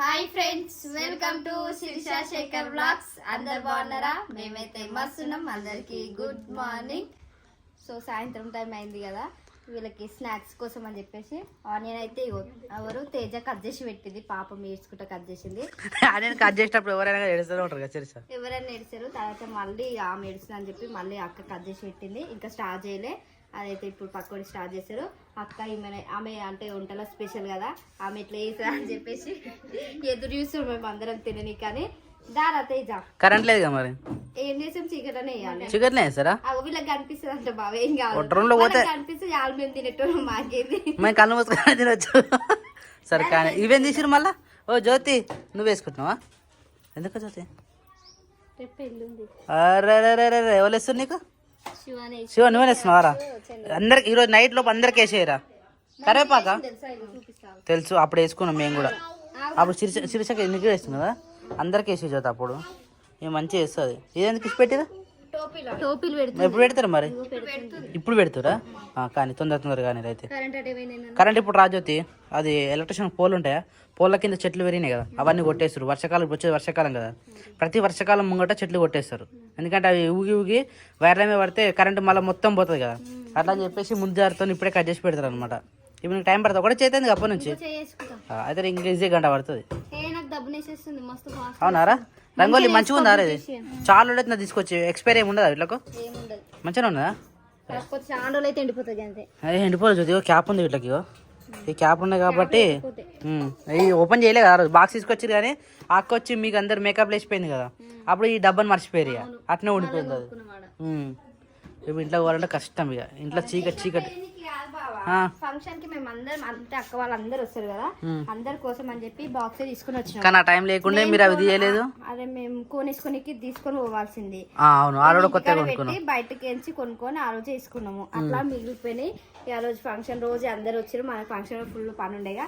Hi friends, welcome to Shirisha Shekhar vlogs. అందరు బాగున్నారా? మేమైతే మస్తున్నాం. అందరికి గుడ్ మార్నింగ్. సో సాయంత్రం టైం అయింది కదా, వీళ్ళకి స్నాక్స్ కోసం అని చెప్పేసి ఆనియన్ అయితే ఎవరు తేజ కట్ చేసి పెట్టింది. పాపం ఏడ్చుకుంటా కట్ చేసింది. ఆనియన్ కట్ చేసేటప్పుడు ఎవరైనా ఏడుస్తూనే ఉంటారు కదా, ఎవరైనా ఏడ్చారు. తర్వాత మళ్ళీ ఆమె ఏడుస్తుంది అని చెప్పి మళ్ళీ అక్క కట్ చేసి పెట్టింది. ఇంకా స్టార్ట్ చేయలే, అదైతే ఇప్పుడు పక్కన స్టార్ట్ చేశారు. అక్క ఆమె అంటే వంటలో స్పెషల్ కదా, ఆమె ఇట్లా వేసా అని చెప్పేసి ఎదురు చూస్తాం మేము అందరం తినని. కానీ దారా తేజ కరెంట్ లేదు కదా, మరి ఏం చేసాం? చికెన్ అనే వేయాలి. చికెన్ వేస్తారా? వీళ్ళకి కనిపిస్తుంది అంటే బాగా ఏం కావాలి, కనిపిస్తుంది ఆలు మేము తినేటోళ్ళు. మాకేది మేము కళ్ళు మూసుకొని తినొచ్చు. సరే కానీ ఇవేం తీసిరు మళ్ళా? ఓ జ్యోతి, నువ్వు వేసుకుంటున్నావా? ఎందుకు జ్యోతి? అరే ఎవరు వేస్తారు నీకు? శివ నువ్వే వేస్తున్నావారా? అందరికి ఈరోజు నైట్ లోపు అందరికి వేసేయరా? కరేపాక తెలుసు, అప్పుడు వేసుకున్నాం మేము కూడా. అప్పుడు శిరీషకి ఎన్నికి వేస్తున్నావా? అందరికి వేసే చోత అప్పుడు ఏం మంచిగా వేస్తుంది. ఇదేందుకు ఇచ్చి పెట్టిరా? ఎప్పుడు పెడతారు మరి? ఇప్పుడు పెడతారా? కానీ తొందరగా కానీ అయితే కరెంట్ ఇప్పుడు రాజోతి అది ఎలక్ట్రిషియన్ పోల్ ఉంటాయా, పోల్ల కింద చెట్లు పెరిగినాయి కదా, అవన్నీ కొట్టేస్తారు. వర్షాకాలం వచ్చేది వర్షాకాలం కదా, ప్రతి వర్షాకాలం ముంగట చెట్లు కొట్టేస్తారు. ఎందుకంటే అవి ఊగి వైర్ల మీద పడితే కరెంట్ మళ్ళీ మొత్తం పోతుంది కదా, అట్లా అని చెప్పేసి ముందు జాగ్రత్త ఇప్పుడే కట్ చేసి పెడతారు అనమాట. ఇప్పుడు నీకు టైం పడుతుంది, ఒకటే చేతుంది అప్పటి నుంచి అయితే ఇంకా ఈజీ గంట పడుతుంది. అవునారా? రంగోలి మంచిగా ఉందా? అరే చాలా రోజులు తీసుకొచ్చి ఎక్స్పైర్ ఏమి ఉండదా వీళ్ళకు? మంచిగా ఉన్నదా? ఎండిపోలేదు చూసి క్యాప్ ఉంది వీళ్ళకి. ఈ క్యాప్ ఉన్నాయి కాబట్టి ఓపెన్ చేయలే కదా, బాక్స్ తీసుకొచ్చారు. కానీ ఆకొచ్చి మీకు అందరు మేకప్ లేచిపోయింది కదా, అప్పుడు ఈ డబ్బాని మర్చిపోయారు. ఇక అట్నే ఉండిపోయింది అది. ఇప్పుడు ఇంట్లో పోవాలంటే కష్టం. ఇక ఇంట్లో చీకటి ఫంక్షన్ కి మేము అందరం అంటే అక్క వాళ్ళందరూ వస్తారు కదా, అందరి కోసం అని చెప్పి బాక్స్ తీసుకుని వచ్చినాం. కానీ ఆ టైం లేకుండా మీరు అవి తీయలేదు. అదే మేము కొనేసుకొని తీసుకొని పోవాల్సింది. అవును, ఆ రోజు కొత్తగా బయటకి ఎంచి కొనుక్కొని ఆ రోజు వేసుకున్నాము. అట్లా మిగిలిపోయినాయి. ఆ రోజు ఫంక్షన్ రోజు అందరు వచ్చారు. మన ఫంక్షన్ ఫుల్ పని ఉండేగా,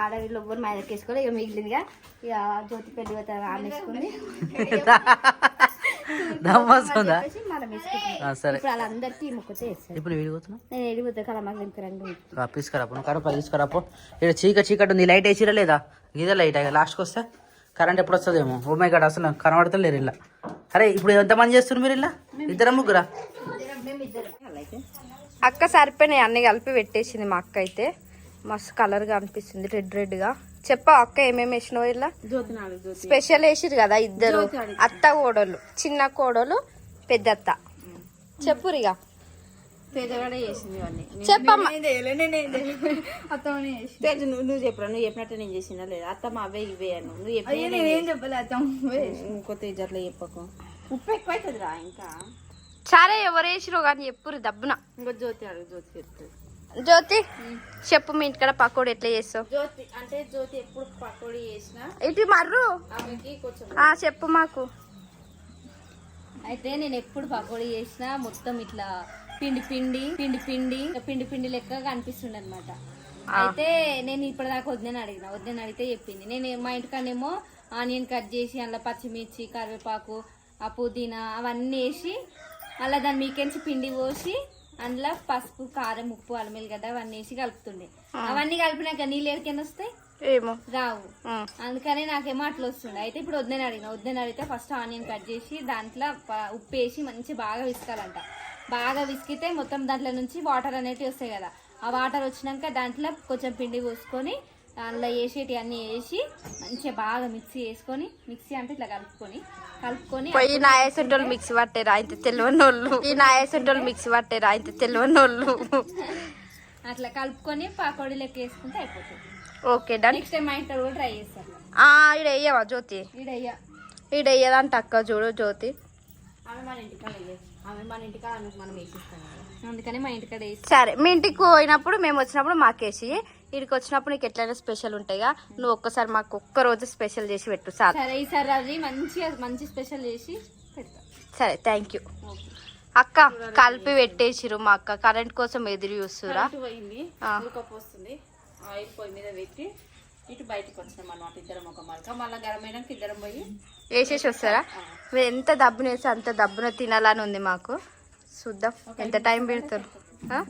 ఆడవిలో ఎవ్వరు మైదకి వేసుకోవాలి. ఇక మిగిలిందిగా ఇక జ్యోతి పెళ్లి ఆనేసుకుంది. వాళ్ళందరికీ ముక్కతే నేను వెళ్ళిపోతా కదా, మాకు తీసుకురాపో. ఇక్కడ చీకటి ఉంది. లైట్ వేసిరా లేదా? ఇదే లైట్ లాస్ట్కి వస్తే కరెంట్ ఎప్పుడు వస్తుందేమో. ఓ మై గాడ్, అసలు కనబడతలేరు ఇలా. అరే ఇప్పుడు ఎంతమంది చేస్తున్నారు మీరు ఇలా? ఇద్దరా ముగ్గురా? అక్క సరిపోయినాయి అన్ని కలిపి పెట్టేసింది. మా అక్క అయితే మస్తు కలర్ గా అనిపిస్తుంది, రెడ్ గా. చెప్పా అక్క ఏమేమి వేసినావు? ఇలా స్పెషల్ వేసిరు కదా ఇద్దరు అత్త కోడలు, చిన్న కోడలు పెద్ద అత్త. చెప్పురిగా చెప్పమ్మా. నువ్వు చెప్పరా? నువ్వు చెప్పినట్టు నేను చేసినా లేదా? అత్తమ్మ అవే ఇవే అను. నువ్వు ఇంకొత్త ఇట్లా చెప్పకు. ఉప్పు ఎక్కువ అవుతుంది రా. ఇంకా సరే ఎవరు వేసిరో కానీ చెప్పురు దబ్బున. ఇంకో జ్యోతి అడుగు, జ్యోతి చెప్తుంది. జ్యోతి చెప్పు, మీ ఇంటికాడ పకోడీ ఎట్లా చేస్తావు? జ్యోతి అంటే జ్యోతి ఎప్పుడు పకోడీ చేసినా ఇటు మర్రు చెప్పు మాకు. అయితే నేను ఎప్పుడు పకోడీ చేసినా మొత్తం ఇట్లా పిండి లెక్కగా అనిపిస్తుండే అనమాట. అయితే నేను ఇప్పటిదాకా వద్దని అడిగితే చెప్పింది. నేను మా ఇంటికాడేమో ఆనియన్ కట్ చేసి అందులో పచ్చిమిర్చి, కరివేపాకు, ఆ పుదీనా అవన్నీ వేసి మళ్ళీ దాని మీకెంచి పిండి పోసి అందులో పసుపు, కారం, ఉప్పు, అల్లం వెల్లిగడ్డ అవన్నీ వేసి కలుపుతుండే. అవన్నీ కలిపినాక నీళ్ళు ఎక్కడికైనా వస్తాయి? ఏమో రావు. అందుకని నాకేమో అట్లా వస్తుండే. అయితే ఇప్పుడు వద్దని అడిగితే ఫస్ట్ ఆనియన్ కట్ చేసి దాంట్లో ఉప్పు వేసి మంచి బాగా విసుకాలంట. బాగా విసికితే మొత్తం దాంట్లో నుంచి వాటర్ అనేటివి వస్తాయి కదా, ఆ వాటర్ వచ్చినాక దాంట్లో కొంచెం పిండి పోసుకొని అందులో వేసేటి అన్ని వేసి మంచిగా బాగా మిక్సీ అంటే ఇట్లా కలుపుకొని ఈ నాయసంటోళ్ళు మిక్సీ పట్టారు అయితే తెలియనోళ్ళు. అట్లా కలుపుకొని పకోడీ లెక్క వేసుకుంటే అయిపోతుంది. Okay done. నెక్స్ట్ టైం మా ఇంట్లో కూడా ట్రై చేస్తాను. ఈడ వేయవా జ్యోతి? ఈడ వేయదంట అక్క. చూడు జ్యోతి, అందుకని మా ఇంటికాడ సరే మీ ఇంటికి పోయినప్పుడు మేము వచ్చినప్పుడు మాకేసి, ఇక్కడికి వచ్చినప్పుడు నీకు ఎట్లయినా స్పెషల్ ఉంటాయిగా, నువ్వు ఒక్కసారి మాకు ఒక్క రోజు స్పెషల్ చేసి పెట్టు. సరే ఈసారి అది మంచి స్పెషల్ చేసి పెడతా. సరే థ్యాంక్ యూ అక్క. కలిపి పెట్టేసిరు మా అక్క. కరెంట్ కోసం ఎదురు చూస్తురా? వస్తుంది. ఆయిల్ పొయ్యి మీద పెట్టి ఇటు బయటకు వచ్చినాం అన్నమాట. ఇద్దరం ఒక మరక మళ్ళీ గరం అయినాక ఇద్దరం పోయి వేసేసి వస్తారా? మీరు ఎంత దబ్బున వేస్తే అంత దబ్బున తినాలని ఉంది మాకు. చూద్దాం ఎంత టైం పెడతారు.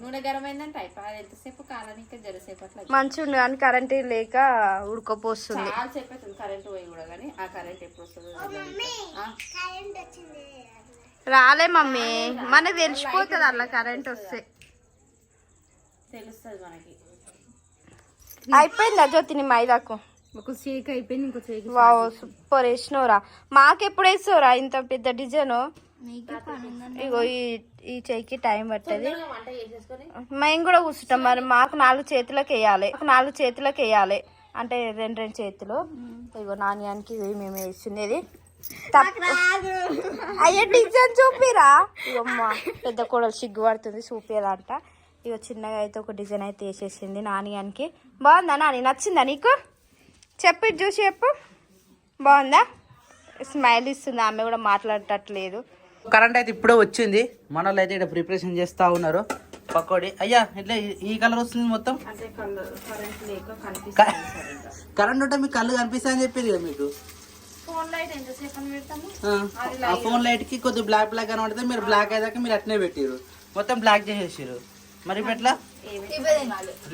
నూనె గరం అయిందంటే అయిపోయి ఎంతసేపు కాలని ఇంకా జరసేపు అట్లా మంచిగా ఉండు కానీ కరెంట్ లేక ఉడకపోస్తుంది. చాలా సేపు అవుతుంది కరెంట్ పోయి కూడా, కానీ ఆ కరెంట్ ఎప్పుడు వస్తుందో రాలే మమ్మీ, మనకు తెలిసిపోతుంది అలా కరెంట్ వస్తే. తెలుస్తుంది మనకి. అయిపోయిందా జ్యోతిని మైదాకు? ఒక షేక్ అయిపోయింది, ఇంకో షేక్. వావ్ సూపర్ వేసినవురా. మాకెప్పుడు వేస్తావురా ఇంత పెద్ద డిజైన్? ఇగో ఈ చెయ్యికి టైం పట్టది, మేము కూడా కూర్చుంటాం. మరి మాకు 4 చేతులకు వేయాలి, అంటే 2 చేతులు. ఇగో నాణ్యానికి మేము వేస్తున్నది అయ్యే డిజైన్ చూపిరా. ఇగమ్మ పెద్ద కోడలు సిగ్గుపడుతుంది చూపియాలంట. ఇగో చిన్నగా అయితే ఒక డిజైన్ అయితే వేసేసింది నాణ్యానికి. బాగుందా నాని? నచ్చిందా నీకు? చెప్పు చూసి చెప్పు, బాగుందా? స్మైల్ ఇస్తుంది, ఆమె కూడా మాట్లాడటట్లేదు. కరెంట్ అయితే ఇప్పుడే వచ్చింది. మన వాళ్ళు అయితే ఇక్కడ ప్రిపరేషన్ చేస్తా ఉన్నారు పకోడీ. అయ్యా ఇట్లా ఈ కలర్ వస్తుంది మొత్తం. కరెంట్ ఉంటే మీకు కళ్ళు కనిపిస్తా అని చెప్పేది కదా మీకు. ఆ ఫోన్ లైట్ కి కొద్దిగా బ్లాక్ బ్లాక్ కనబడితే మీరు బ్లాక్ అయ్యాక మీరు అట్నే పెట్టిరు, మొత్తం బ్లాక్ చేసేసారు. మరి ఇప్పుడు ఎట్లా?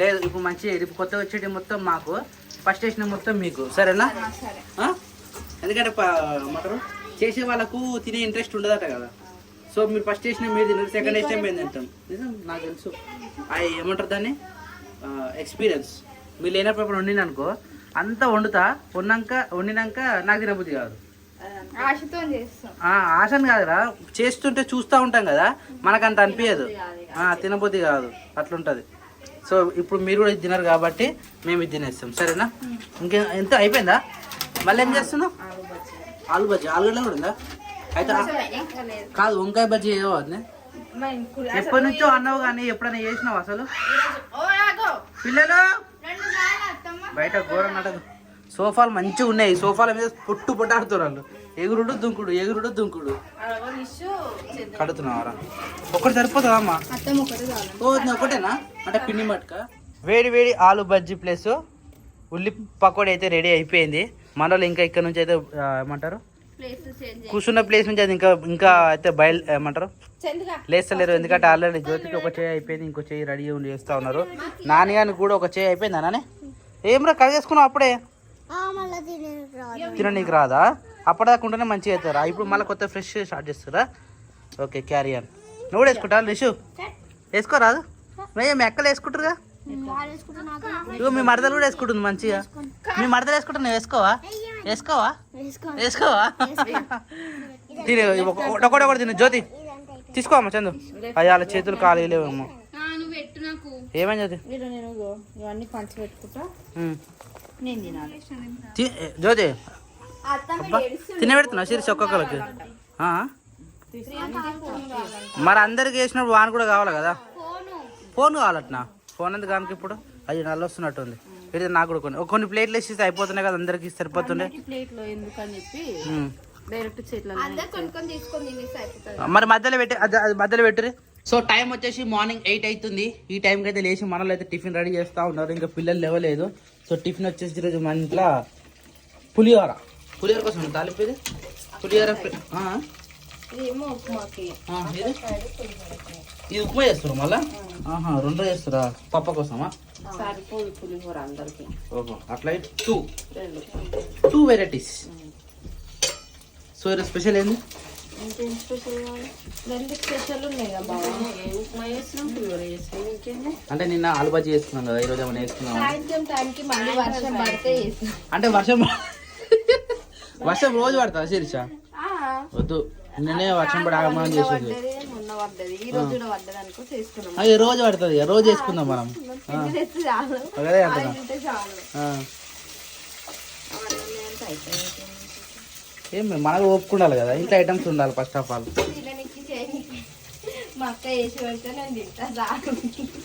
లేదు ఇప్పుడు మంచిగా ఇప్పుడు కొత్తగా వచ్చేటి మొత్తం మాకు, ఫస్ట్ వేసిన మొత్తం మీకు. సరేనా? ఎందుకంటే ఏమంటారు చేసే వాళ్ళకు తినే ఇంట్రెస్ట్ ఉండదట కదా. సో మీరు ఫస్ట్ వేసిన మీరు తిన్నారు, సెకండ్ వేసిన మేము తింటాం. నిజం నాకు తెలుసు. అది ఏమంటారు దాన్ని, ఎక్స్పీరియన్స్. మీరు లేనప్పుడు ఇప్పుడు వండిన అనుకో, అంతా వండినాక నాకు తినబుద్ధి కాదు. ఆశను కాదురా, చేస్తుంటే చూస్తూ ఉంటాం కదా, మనకు అంత అనిపించదు, తినబుద్ధి కాదు, అట్లుంటుంది. సో ఇప్పుడు మీరు కూడా ఇది తినరు కాబట్టి మేము ఇది తినేస్తాం. సరేనా? ఇంకే ఎంత అయిపోయిందా? మళ్ళీ ఏం చేస్తున్నావు? ఆలు బజ్జీ. ఆలుగడ్డ కూడా ఉందా? అయితే కాదు, వంకాయ బజ్జీ ఏవో అది ఎప్పటి నుంచో అన్నావు కానీ ఎప్పుడైనా చేసినావు అసలు? పిల్లలు బయట ఘోరం నడదు. సోఫాలు మంచిగా ఉన్నాయి, సోఫాల మీద పొట్టు పొట్టాడుతున్నారు. ఎగురుడు దుంకుడు కడుతున్నావారా? ఒకటి సరిపోతుందా అమ్మా? ఒకటేనా? అంటే పిండి మట్టుక. వేడి వేడి ఆలు బజ్జీ ప్లస్ ఉల్లి పకోడీ అయితే రెడీ అయిపోయింది. మనలో ఇంకా ఇక్కడ నుంచి అయితే ఏమంటారు కూర్చున్న ప్లేస్ నుంచి అది ఇంకా అయితే ఏమంటారు లేస్తలేరు. ఎందుకంటే ఆల్రెడీ జ్యోతికి ఒక చేయి అయిపోయింది, ఇంకో చేయి రెడీ చేస్తూ ఉన్నారు. నాన్నగారికి కూడా ఒక చేయి అయిపోయిందా నానే? ఏమరా కడిగేసుకున్నావు అప్పుడే? తిననీకి రాదా? అప్పటిదాకా ఉంటేనే మంచిగా అవుతారా? ఇప్పుడు మళ్ళీ కొత్త ఫ్రెష్ స్టార్ట్ చేస్తారా? Okay carry on. నువ్వు కూడా వేసుకుంటా రిషు? వేసుకోరాదు? మీ ఎక్కలు వేసుకుంటారుగా? ఇగో మీ మరదలు కూడా వేసుకుంటుంది మంచిగా. మీ మరదలు వేసుకుంటా, నువ్వు వేసుకోవా? తినే ఒకటి తిను. జ్యోతి తీసుకోమ్మా చందు. అయ్యా వాళ్ళ చేతులు ఖాళీ లేవేమో. ఏమని జ్యోతి? ఇవన్నీ పంచి పెట్టుకుంటా, జ్యోతి తినబెడుతున్నా సిరిసి ఒక్కొక్కరికి. మరి అందరికి వేసినప్పుడు వాన్ కూడా కావాలి కదా. ఫోన్ కావాలట్నా? ఫోన్ ఎందుకు కానికి ఇప్పుడు? అది నల్ల వస్తున్నట్టుంది. ఇది నాకు కూడా కొన్ని ప్లేట్లు వేసి అయిపోతున్నాయి కదా, అందరికి సరిపోతుండే. మరి మధ్యలో పెట్టురే. సో టైం వచ్చేసి మార్నింగ్ 8 అవుతుంది. ఈ టైంకి అయితే లేచి మనలో అయితే టిఫిన్ రెడీ చేస్తూ ఉన్నారు. ఇంకా పిల్లలు లేవలేదు. సో టిఫిన్ వచ్చేసి ఈరోజు మన ఇంట్లో పులిహోర కోసం తాలిపేది పులిహోర. ఇది ఉప్మా చేస్తారు మళ్ళా? 2 చేస్తారా? పప్ప కోసమా? పులిహోర అందరికి. ఓహో అట్లా 2 వెరైటీస్. సో ఈరోజు స్పెషల్ ఏంది? 2 స్పెషల్ ఉన్నాయి కదా. ఉప్మా చేస్తున్నాం, పులిహోర చేస్తున్నాం. అంటే నిన్న ఆలు బజ్జీ చేసుకున్నాం కదా, ఈరోజు ఏమైనా వేసుకున్నాం. అంటే వర్షం రోజు పడతా శీర్ష? వద్దు, నిన్నే వర్షం పడి ఆగమని చేసేది. అది రోజు పడుతుంది, రోజు వేసుకుందాం మనం. అదే అంటున్నా. ఏం మనకు ఒప్పుకుండాలి కదా, ఇంట్లో ఐటమ్స్ ఉండాలి ఫస్ట్ ఆఫ్ ఆల్.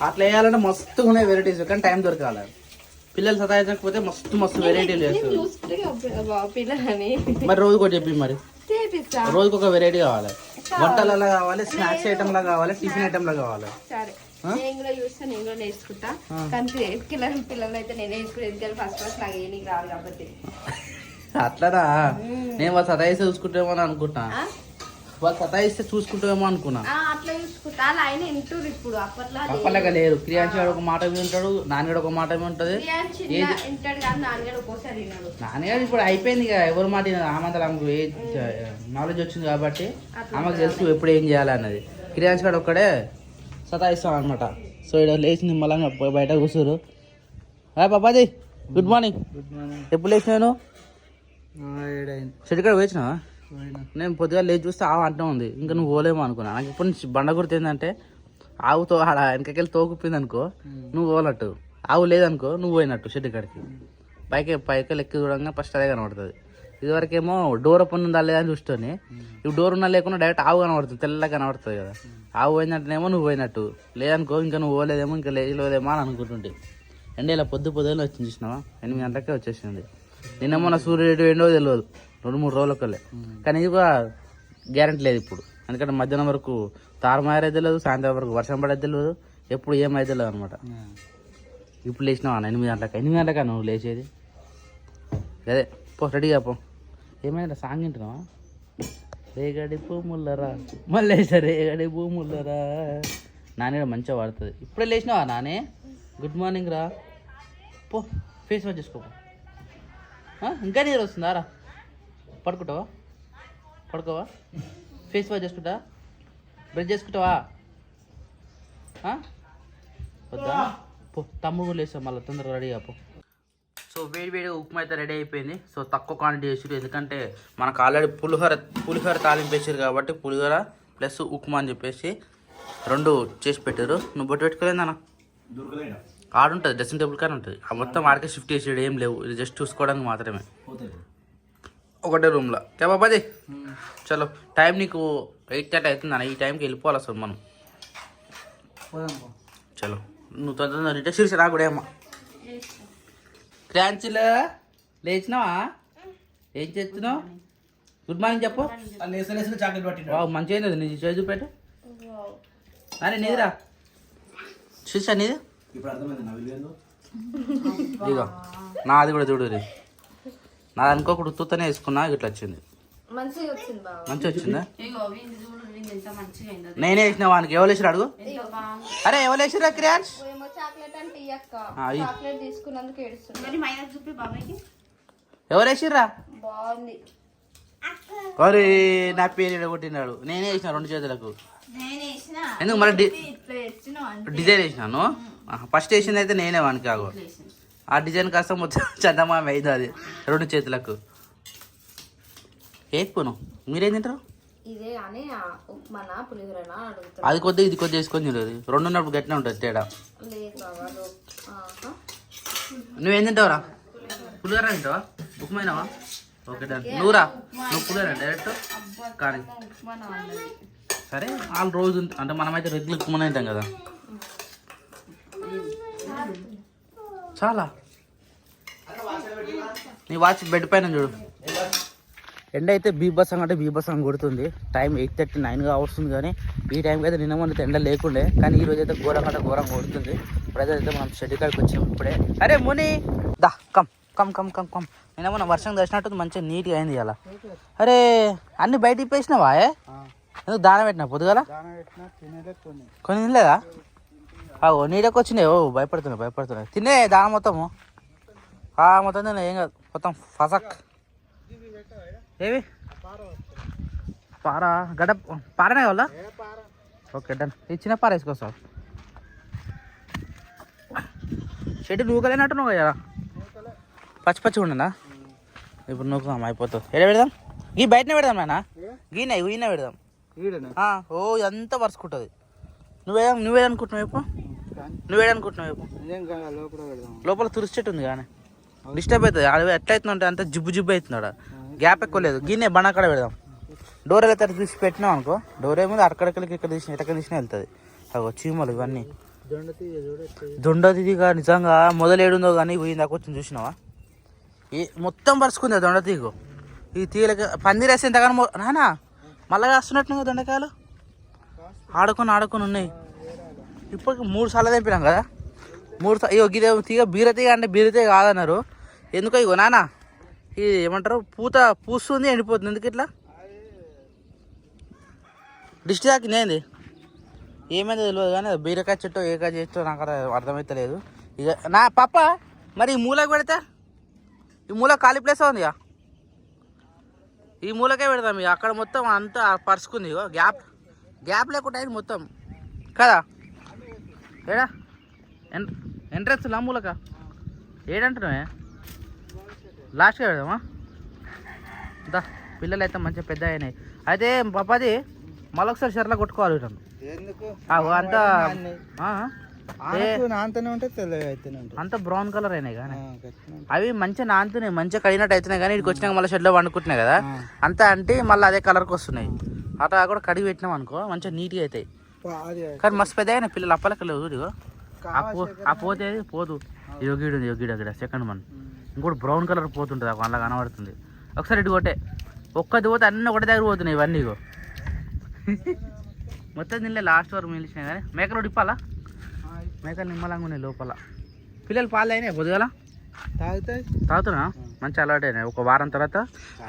అట్లా వేయాలంటే మస్తు ఉన్నాయి వెరైటీస్, కానీ టైం దొరకాలి. పిల్లలు సతాయించకపోతే మస్తు వెరైటీలు చేస్తారు. మరి రోజు కూడా చెప్పి, మరి రోజుకి ఒక వెరైటీ కావాలి. వంటలలో కావాలి, స్నాక్స్ ఐటమ్ లా కావాలి, టిఫిన్ ఐటమ్ లా కావాలి. నేను కూడా చూస్తా, నేను కూడా నేర్చుకుంటా. కానీ పిల్లలు అయితే నేను నేర్చుకుని ఫస్ట్ క్లాస్ లాగా నీకు రాదు కాబట్టి. అట్లనా? నేను వాళ్ళు సతాయిస్తే చూసుకుంటామో అని అనుకుంటా. వాళ్ళు సతాయిస్తే చూసుకుంటామేమో అనుకున్నా. అట్లా చుట్టాలు ఆయన ఇంటూరు ఇప్పుడు అప్పట్లో అప్పలాగా లేరు. క్రియాన్స్ గారు ఒక మాట మీద ఉంటాడు, నాన్నగాడు ఒక మాట మీద ఉంటుంది. ఇంటాడు కానీ నాన్నగాడు ఒక్కోసారి విన్నాడు. నాన్నగారు ఇప్పుడు అయిపోయింది ఇక ఎవరు మాట ఆమంతలు ఆమెకు నాలెడ్జ్ వచ్చింది కాబట్టి ఆమెకు తెలుసు ఎప్పుడు ఏం చేయాలన్నది. క్రియాన్స్ గారు ఒక్కడే సతాయిస్తాం అనమాట. సో ఇక్కడ లేచి నిమ్మలంగా బయట కూర్చోరు. పాపాది గుడ్ మార్నింగ్. ఎప్పుడు లేచినాను చెట్టుకాడ వేసినావా? నేను పొద్దుగా లేచి చూస్తే ఆవు అంటూ ఉంది. ఇంకా నువ్వు పోలేమో అనుకున్నా. నాకు ఇప్పుడు నుంచి బండ గుర్తు ఏంటంటే ఆవుతో ఆడ వెనకకెళ్ళి తోకుప్పింది అనుకో నువ్వు పోనట్టు, ఆవు లేదనుకో నువ్వు పోయినట్టు చెట్టుకాడికి. పైకి ఎక్కి చూడంగా ఫస్ట్ అదే కనబడుతుంది. ఇదివరకేమో డోర్ ఓపెన్ ఉందా లేదా అని చూస్తుంది. ఇప్పుడు డోర్ ఉన్నా లేకుండా డైరెక్ట్ ఆవు కనబడుతుంది, తెల్లగా కనబడుతుంది కదా. ఆవు పోయినట్టునేమో నువ్వు పోయినట్టు, లేదనుకో ఇంకా నువ్వు పోలేదేమో ఇంకా లేదేమో అని అనుకుంటుంటే. ఎండ ఇలా పొద్దున వచ్చింది చూసినావా, 8 గంటలకే వచ్చేసింది. నిన్న మొన్న సూర్యుడు ఏండో తెలియదు 2-3 రోజులకల్లే. కానీ ఇది కూడా గ్యారెంటీ లేదు ఇప్పుడు, ఎందుకంటే మధ్యాహ్నం వరకు తారుమారేది తెలియదు, సాయంత్రం వరకు వర్షం పడేది తెలియదు, ఎప్పుడు ఏమైతే తెలియదు అనమాట. ఇప్పుడు లేచినావా 8 గంటలకి? 8 గంటలకా నువ్వు లేచేది? అదే పో రెడీగా పో. ఏమైనా సాంగ్ వింటున్నావా? రేగడి భూముల్లరా మళ్ళీ రేగడి భూముల్లరా నాని మంచిగా వాడుతుంది. ఇప్పుడే లేచినావా నానే? గుడ్ మార్నింగ్ రా. పో ఫేస్ వాష్ చేసుకో. ఇంకా నీరు వస్తుందా రా? పడుకోవా? ఫేస్ వాష్ చేసుకుంటా? బ్రష్ చేసుకుంటావా? వద్దా? పో తమ్ముడు కూడా లేస్తాం మళ్ళీ తొందరగా రెడీ పో. సో వేడి ఉప్మా అయితే రెడీ అయిపోయింది. సో తక్కువ క్వాంటిటీ వేసారు, ఎందుకంటే మనకు ఆల్రెడీ పులిహోర తాలింపు వేసారు కాబట్టి పులిహోర ప్లస్ ఉప్మా అని చెప్పేసి 2 చేసి పెట్టారు. నువ్వు బొట్టు పెట్టుకోలేదన్నా? ఆడుంటుంది, డ్రెస్సింగ్ టేబుల్ కానీ ఉంటుంది. ఆ మొత్తం ఆడికే షిఫ్ట్ చేసేది ఏం లేవు, ఇది జస్ట్ చూసుకోవడానికి మాత్రమే ఒకటే రూమ్లో. బాబాది చలో, టైం నీకు 8:30 అవుతుంది అన్న. ఈ టైంకి వెళ్ళిపోవాలి అసలు మనం. చలో నువ్వు తొందరగా తింటే శిరీష రా కూడా ఏమో. క్రాంచిలో లేచినావా? ఏం చేస్తున్నావు? గుడ్ మార్నింగ్ చెప్పు. చాక్లెట్ పట్టి మంచిగా అయింది నీ చేసి చూపెట్టు. అరే నీదిరా శిరీష, నీది ఇదిగో. నాది కూడా చూడు, నాది అనుకోకుండా ఉత్తుతనే వేసుకున్నా, ఇట్లా వచ్చింది. మంచిగా వచ్చిందా? నేనే వేసిన వానికి. ఎవరు వేసారు అడుగు. అరే ఎవరు వేసారా క్రియాన్స్? ఎవరు వేసిర్రా? అరే నా పేరు కొట్టినాడు. నేనే వేసిన 2 చేతులకు. ఎందుకు మరి డిజైన్ వేసినాను? ఫస్ట్ వేసింది అయితే నేనే వానికి. ఆగో ఆ డిజైన్ కాస్త మొత్తం చందమామ అయింది అది 2 చేతులకు. ఏకపోను మీరేం తింటారు? అది కొద్ది ఇది కొద్ది వేసుకొని తినదు. 2 ఉన్నప్పుడు గట్టినే ఉంటుంది తేడా. నువ్వేం తింటావురా? పులిహోర తింటావా? ఉప్మైనావా? Okay done. నువ్వురా, నువ్వు పులిహోర డైరెక్ట్ కానీ. సరే వాళ్ళు రోజు అంటే మనమైతే రెగ్యులర్ ఉప్మా తింటాం కదా. చాలా నీ వాచ్ బెడ్ పైన చూడు. ఎండ అయితే బీభత్సంగా కొడుతుంది. టైం 8:39గా వస్తుంది. కానీ ఈ టైంకి అయితే నిన్న మొన్న ఎండ లేకుండే, కానీ ఈ రోజు అయితే ఘోరంగా కొడుతుంది. ఇప్పుడైతే మనం షెడ్ కాడికి వచ్చాము ఇప్పుడే. అరే ముని దా కమ్. నిన్న మొన్న వర్షం దర్శనట్టు మంచిగా నీట్గా అయింది ఇలా. అరే అన్ని బయట ఇప్పేసినావా? ఎందుకు దాన పెట్టినా పొద్దుగల? కొన్ని తినలేదా? నీడకి వచ్చినాయి. భయపడుతున్నాయి. తినే దాన మొత్తము మొత్తం తిన్నా, ఏం కాదు. మొత్తం ఫసక్. ఏవి పారా గడ్డ పారనే కావాలా? Okay done. ఈ చిన్న పార వేసుకోసావు. షెడ్ నూకలేనట్టు నువ్వు కదా, పచ్చి ఉండదా? ఇప్పుడు నూకు అయిపోతుంది. ఎడ పెడదాం? గీ బయటనే పెడదాం నాన్న. ఈయన పెడదాం. ఓ ఎంత వరుసుకుంటుంది. నువ్వేదనుకుంటున్నావు ఇప్పుడు? లోపల తురిసి చెట్టు ఉంది కానీ డిస్టర్బ్ అవుతుంది. అది ఎట్లా అవుతుంది అంత జిబ్బు అవుతుంది. గ్యాప్ ఎక్కువ లేదు. గిన్నె బండక్కడ పెడదాం. డోర్ ఎలా తీసి పెట్టినాం అనుకో, డోర్ ఏముంది అక్కడికి ఇక్కడ తీసినా వెళ్తుంది. అగో చీమలు ఇవన్నీ. దొండతీగా నిజంగా మొదలేడుందో కానీ పోయిందాక వచ్చింది చూసినావా? మొత్తం పరుచుకుంది దొండతీగో. ఈ తీగలకి పందిరి వేస్తే ఎంతగానో నానా మళ్ళా కాస్తున్నట్టు దొండకాయలు ఆడుకొని ఉన్నాయి. ఇప్పటికి 3 సార్లు తెంపినాం కదా. 3 సార్లు. ఇగో గిదే తీగ బీరతీగ అంటే బీరతీగ కాదన్నారు. ఎందుకో ఇగో నానా ఇది ఏమంటారు పూస్తుంది ఎండిపోతుంది. ఎందుకు ఇట్లా దిష్టి తాకింది? ఏంది ఏమైందో తెలియదు కానీ బీరకాయ చెట్టు ఏ కాయ చెట్టు నాకు అర్థమైతలేదు. ఇక నా పాప మరి ఈ మూలకు పెడతా, ఈ మూల ఖాళీ ప్లేస్ ఉందిగా, ఈ మూలకే పెడతాం. ఇక అక్కడ మొత్తం అంతా పరుచుకుంది, ఇగో గ్యాప్ లేకుండా అయింది మొత్తం కదా. ఏడా ఎంట్రెన్స్ లా మూలక ఏడంటున్నావే, లాస్ట్గా పెడదామా? దా పిల్లలు అయితే మంచిగా పెద్ద అయినాయి. అయితే పాపది మళ్ళొకసారి చెర్ల కొట్టుకోవాలి అంతా అంత బ్రౌన్ కలర్ అయినాయి కానీ అవి మంచిగా నానుతున్నాయి, మంచిగా కడిగినట్టు అవుతున్నాయి. కానీ ఇక్కడికి వచ్చినాక మళ్ళీ షెడ్లో వండుకుంటున్నాయి కదా, అంతా అంటే మళ్ళీ అదే కలర్కి వస్తున్నాయి. అట్లా కూడా కడిగి పెట్టినాం అనుకో మంచిగా నీట్గా అవుతాయి. కానీ మస్తు పెద్ద అయినాయి పిల్లలు, అప్పలకలేవు. ఇదిగో ఆ పోతే పోదు, యోగిడు యోగిడ సెకండ్ వన్ ఇంకోటి బ్రౌన్ కలర్ పోతుంటుంది, అలా కనబడుతుంది. ఒకసారి ఇటు కొట్టే ఒక్కది పోతే అన్నీ ఒకటి దగ్గర పోతున్నాయి ఇవన్నీ. ఇగో మొత్తం తినలే, లాస్ట్ వరకు మిలిచినాయి. కానీ మేకలు ఇప్పాలా, మేకలు నిమ్మలంగా ఉన్నాయి లోపల. పిల్లలు పాలు అయినాయి పొద్దుగల తాగుతున్నా, మంచి అలవాటు అయినాయి. ఒక వారం తర్వాత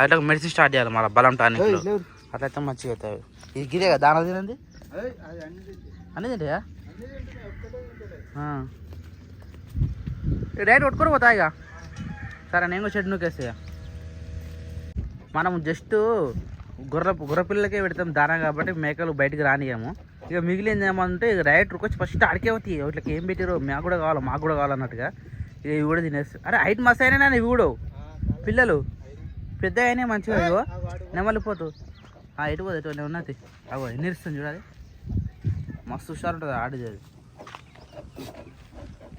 అట్లా మెడిసిన్ స్టార్ట్ చేయాలి మళ్ళీ, బలం టానిక్ అట్లయితే మంచిగా అవుతాయి. ఇది గిదే కదా దాని తినండి అన్నీ తింటాయా? డైరెక్ట్ కొట్టుకొని పోతాయి ఇక. సరే నేను కూడా షెడ్ నూకేస్తాయా. మనం జస్ట్ గుర్ర పిల్లలకే పెడతాం దానా కాబట్టి మేకలు బయటకు రానియము. ఇక మిగిలింది ఏమంటే ఇక డైరెక్ట్ వచ్చి ఫస్ట్ అడికే అవుతాయి, వీటికి ఏం పెట్టారో మాకు కూడా కావాలన్నట్టుగా. ఇక ఇవి కూడా తినేస్తాయి. అరే హైట్ మస్తు అయినా ఇవి కూడా పిల్లలు పెద్ద అయినా మంచిగా. ఇగో నెమలిపోతూ ఎటు పోదు ఎటు ఉన్నది, అగో నిరుస్తుంది చూడాలి, మస్తు హుషారు ఉంటుంది ఆడిది. అది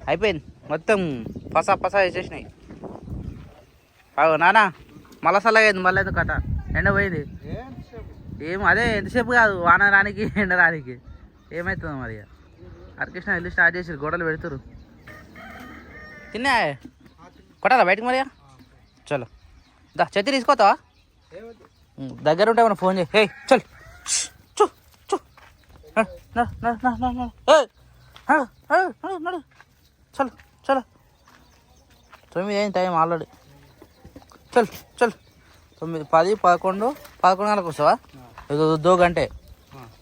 అయిపోయింది మొత్తం పసా వేసేసినాయి. అగో నానా మళ్ళా చల్లగైంది, మళ్ళీ ఎందుకు కట్ట ఎండ పోయింది. ఏమో అదే ఎంతసేపు కాదు, వాన రానికి ఎండ రానికి ఏమవుతుందో మరి. హరికృష్ణ ఇల్లు స్టార్ట్ చేసి గోడలు పెడుతురు. తిన్నా కొట్టాలా బయటకు మరి? చలో దా చెత్త తీసుకోతావా? దగ్గర ఉంటే మనం ఫోన్ చేయి. హే చల్ చూ చూ నడు చల్ చలో 9 అయింది టైం ఆల్రెడీ. చల్ 9, 10, 11 గంటలకు వస్తావా? 2 గంటే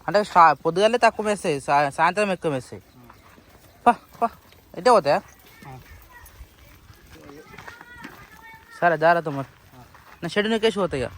అంటే పొద్దుగాలే తక్కువ వేస్తాయి, సాయంత్రం ఎక్కువ వేస్తాయి. పా ఎట్టే పోతాయా? సరే జాగ్రత్త మరి, నా షెడ్ నొక్కేసి పోతాయి.